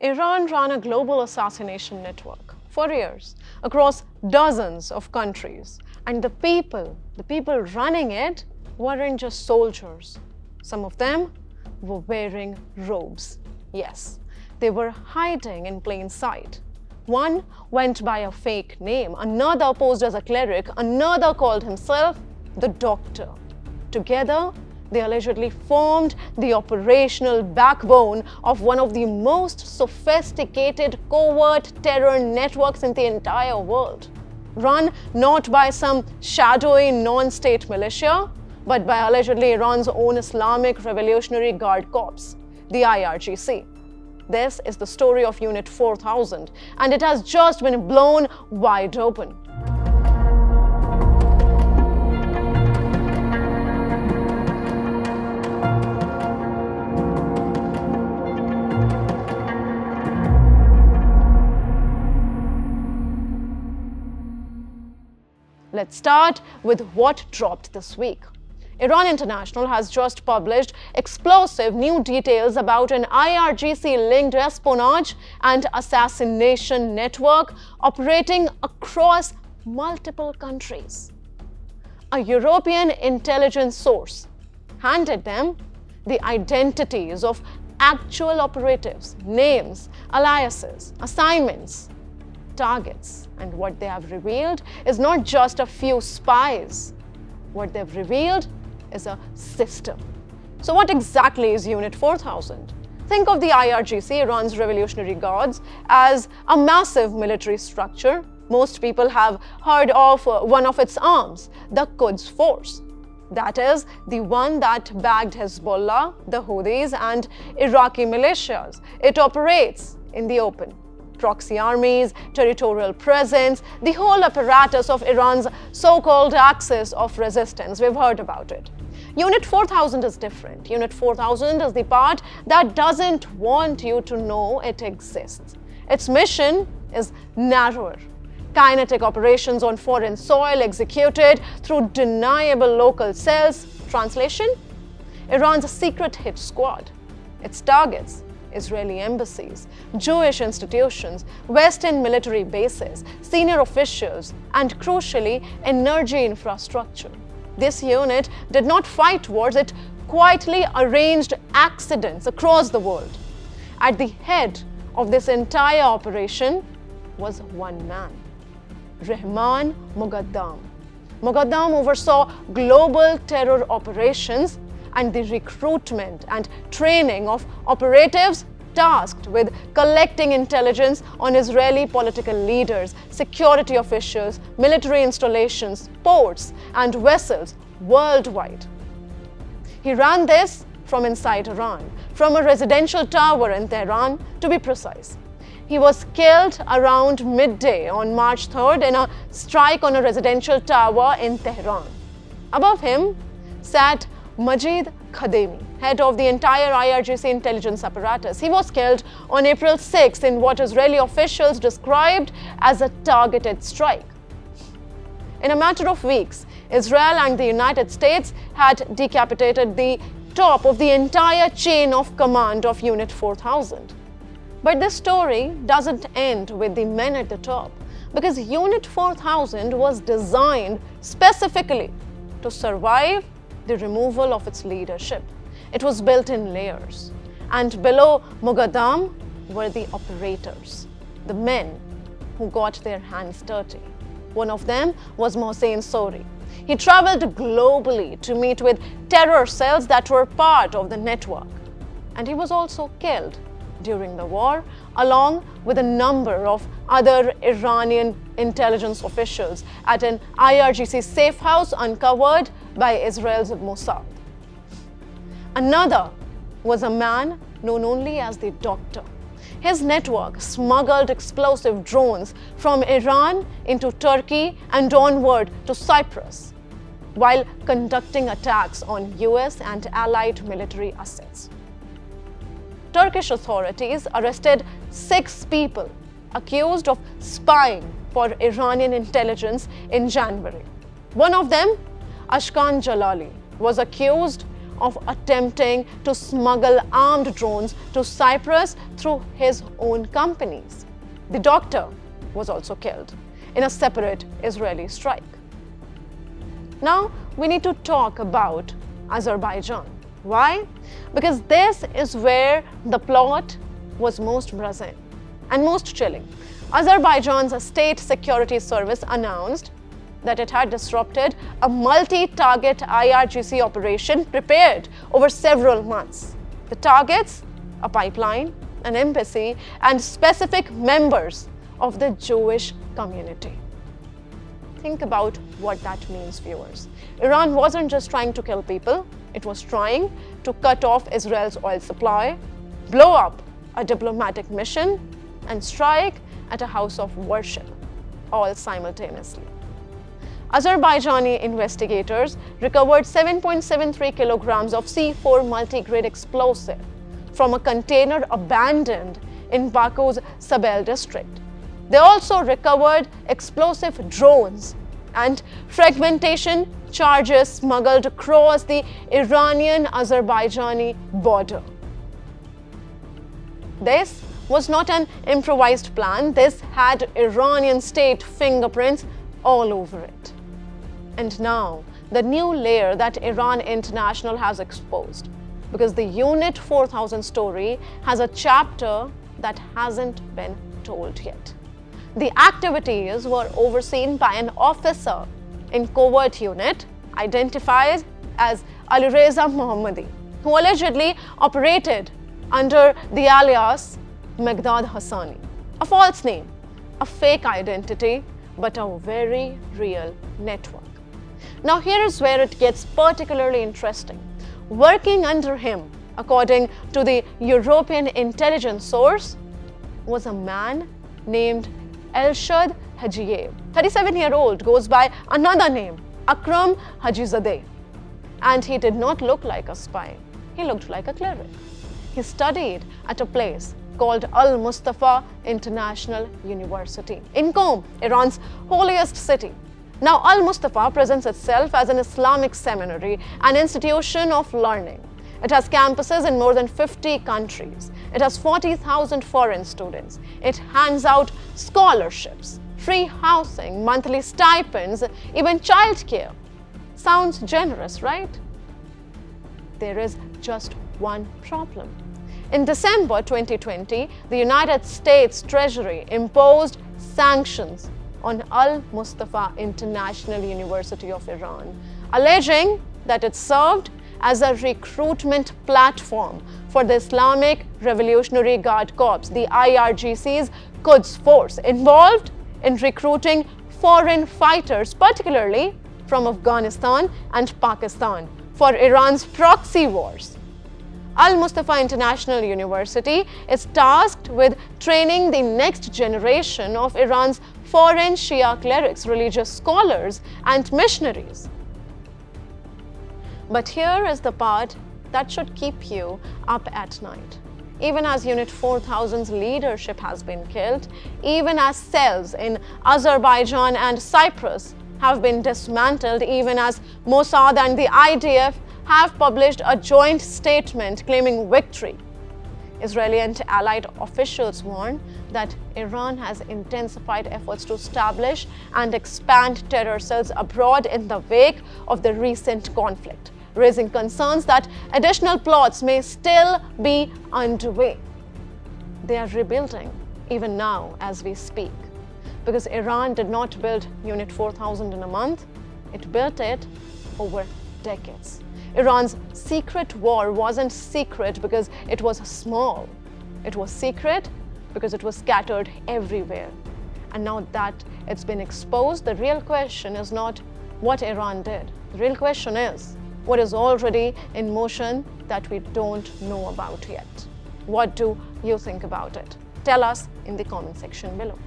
Iran ran a global assassination network for years across dozens of countries. And the people running it weren't just soldiers. Some of them were wearing robes. Yes, they were hiding in plain sight. One went by a fake name, another posed as a cleric, another called himself the Doctor. Together, they allegedly formed the operational backbone of one of the most sophisticated covert terror networks in the entire world, run not by some shadowy non-state militia, but by allegedly Iran's own Islamic Revolutionary Guard Corps, the IRGC. This is the story of Unit 4000, and it has just been blown wide open. Let's start with what dropped this week. Iran International has just published explosive new details about an IRGC-linked espionage and assassination network operating across multiple countries. A European intelligence source handed them the identities of actual operatives, names, aliases, assignments, targets, and what they have revealed is not just a few spies. What they've revealed is a system. So what exactly is Unit 4000? Think of the IRGC, Iran's Revolutionary Guards, as a massive military structure. Most people have heard of one of its arms, the Quds Force. That is the one that backed Hezbollah, the Houthis, and Iraqi militias. It operates in the open. Proxy armies, territorial presence, the whole apparatus of Iran's so-called axis of resistance. We've heard about it. Unit 4000 is different. Unit 4000 is the part that doesn't want you to know it exists. Its mission is narrower. Kinetic operations on foreign soil executed through deniable local cells. Translation? Iran's secret hit squad. Its targets: Israeli embassies, Jewish institutions, Western military bases, senior officials, and crucially, energy infrastructure. This unit did not fight wars, it quietly arranged accidents across the world. At the head of this entire operation was one man, Rahman Moghadam. Moghadam oversaw global terror operations and the recruitment and training of operatives tasked with collecting intelligence on Israeli political leaders, security officials, military installations, ports, and vessels worldwide. He ran this from inside Iran, from a residential tower in Tehran, to be precise. He was killed around midday on March 3rd in a strike on a residential tower in Tehran. Above him sat Majid Khademi, head of the entire IRGC intelligence apparatus. He was killed on April 6 in what Israeli officials described as a targeted strike. In a matter of weeks, Israel and the United States had decapitated the top of the entire chain of command of Unit 4000. But this story doesn't end with the men at the top, because Unit 4000 was designed specifically to survive the removal of its leadership. It was built in layers, and below Moghadam were the operators, the men who got their hands dirty. One of them was Mohsen Sori. He traveled globally to meet with terror cells that were part of the network, and he was also killed during the war, along with a number of other Iranian intelligence officials at an IRGC safe house uncovered by Israel's Mossad. Another was a man known only as the Doctor. His network smuggled explosive drones from Iran into Turkey and onward to Cyprus, while conducting attacks on US and allied military assets. Turkish authorities arrested 6 people accused of spying for Iranian intelligence in January. One of them, Ashkan Jalali, was accused of attempting to smuggle armed drones to Cyprus through his own companies. The doctor was also killed in a separate Israeli strike. Now, we need to talk about Azerbaijan. Why? Because this is where the plot was most brazen and most chilling. Azerbaijan's state security service announced that it had disrupted a multi-target IRGC operation prepared over several months. The targets: a pipeline, an embassy, and specific members of the Jewish community. Think about what that means, viewers. Iran wasn't just trying to kill people, it was trying to cut off Israel's oil supply, blow up a diplomatic mission, and strike at a house of worship, all simultaneously. Azerbaijani investigators recovered 7.73 kilograms of C4 multi-grade explosive from a container abandoned in Baku's Sabel district. They also recovered explosive drones and fragmentation charges smuggled across the Iranian-Azerbaijani border. This was not an improvised plan. This had Iranian state fingerprints all over it. And now, the new layer that Iran International has exposed, because the Unit 4000 story has a chapter that hasn't been told yet. The activities were overseen by an officer in covert unit identified as Alireza Mohammadi, who allegedly operated under the alias Meghdad Hassani, a false name, a fake identity, but a very real network. Now here is where it gets particularly interesting. Working under him, according to the European intelligence source, was a man named Elshad Hajiev. 37-year-old goes by another name, Akram Hajizadeh. And he did not look like a spy. He looked like a cleric. He studied at a place called Al-Mustafa International University in Qom, Iran's holiest city. Now, Al-Mustafa presents itself as an Islamic seminary, an institution of learning. It has campuses in more than 50 countries. It has 40,000 foreign students. It hands out scholarships, free housing, monthly stipends, even childcare. Sounds generous, right? There is just one problem. In December 2020, the United States Treasury imposed sanctions on Al-Mustafa International University of Iran, alleging that it served as a recruitment platform for the Islamic Revolutionary Guard Corps, the IRGC's Quds force, involved in recruiting foreign fighters, particularly from Afghanistan and Pakistan, for Iran's proxy wars. Al-Mustafa International University is tasked with training the next generation of Iran's foreign Shia clerics, religious scholars, and missionaries. But here is the part that should keep you up at night. Even as Unit 4000's leadership has been killed, even as cells in Azerbaijan and Cyprus have been dismantled, even as Mossad and the IDF have published a joint statement claiming victory, Israeli and allied officials warn that Iran has intensified efforts to establish and expand terror cells abroad in the wake of the recent conflict, raising concerns that additional plots may still be underway. They are rebuilding even now as we speak, because Iran did not build Unit 4000 in a month, it built it over decades. Iran's secret war wasn't secret because it was small. It was secret because it was scattered everywhere. And now that it's been exposed, the real question is not what Iran did. The real question is what is already in motion that we don't know about yet. What do you think about it? Tell us in the comment section below.